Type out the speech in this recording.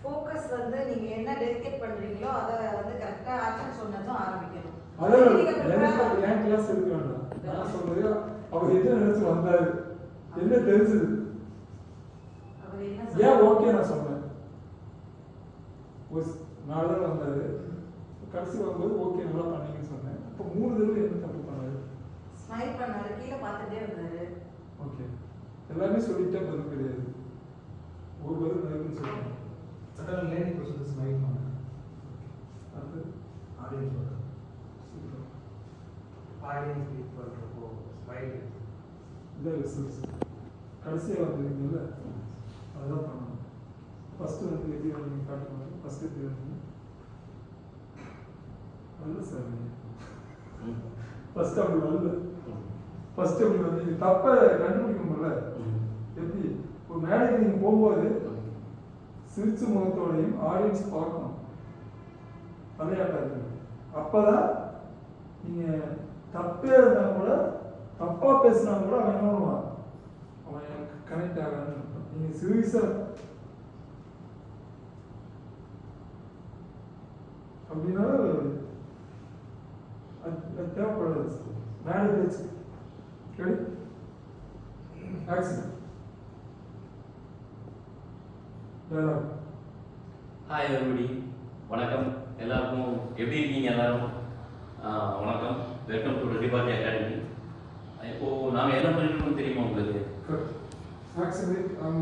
Focus வந்து நீங்க என்ன டெடிகேட் பண்றீங்களோ அத வந்து கரெக்ட்டா ஆக்ஷன் சொன்னதும் ஆரம்பிக்கணும். அதான் என் கிளாஸ் இருக்க வேண்டாம். நான் சொல்றது அவர் என்ன நினைச்சு வந்தாரு, என்ன தெரிஞ்சது, அவர் என்ன ஏன் ஓகே நான் சொன்னேன். ஒரு 4 தடவை வந்தாரு, கடைசி வரும்போது ஓகே நல்லா பண்ணீங்கன்னு சொன்னேன். அப்போ 3 தடவை என்ன தப்பு பண்ணாரு? ஸ்மைல் பண்ணாரு, கீழே பார்த்துட்டே இருந்தாரு. ஓகே, எல்லாமே சொல்லிட்டே பதில் கிடையாது, ஒரு பதில் பதில்னு சொல்லுவாங்க. அதான் லேர்னிங் ப்ரோசஸ் ஸ்மைல் பண்ணேன். அது ஆடியன்ஸ் வரும், சூப்பர். ஆடியன்ஸ் மீட் பண்ணுறப்போ ஸ்மைல் இதான் ரிசல்ட்ஸ். கடைசியாக வந்துருக்கீங்கல்ல, அதுதான் பண்ணணும். ஃபஸ்ட்டு வந்து எப்படி நீங்கள் காட்டுவாங்க, ஃபஸ்ட்டு எப்படி வந்து வரல சார், ஃபஸ்ட்டு அப்படி வரல. ஃபஸ்ட்டு அப்படி வந்து நீங்கள் தப்பை கண்டுபிடிக்க முடியல. எப்படி ஒரு மேடைக்கு நீங்கள் போகும்போது சிரிச்ச முகத்தோடையும் ஆடியன்ஸ் பார்க்கணும், விளையாட்டாது. அப்போ தான் நீங்கள் தப்பே இருந்தால் கூட, தப்பாக பேசினா கூட அவன் என்ன பண்ணுவான், அவன் எனக்கு கனெக்ட் ஆகாதுன்னு. நீங்கள் சீரியஸாக அப்படின்னா அது தேவைப்படாது. மேலே பேச்சு ready, accident dialogue. Hi everybody, வணக்கம் எல்லாருக்கும். எப்படி இருக்கீங்க எல்லாரும்? வணக்கம், வெல்கம் டு ரெட்டிபாட்டி அகாடமி. இப்போது நாங்கள் என்ன பண்ணிருக்கோம்னு தெரியுமா உங்களுக்கு? ஆக்சிடென்ட் அவங்க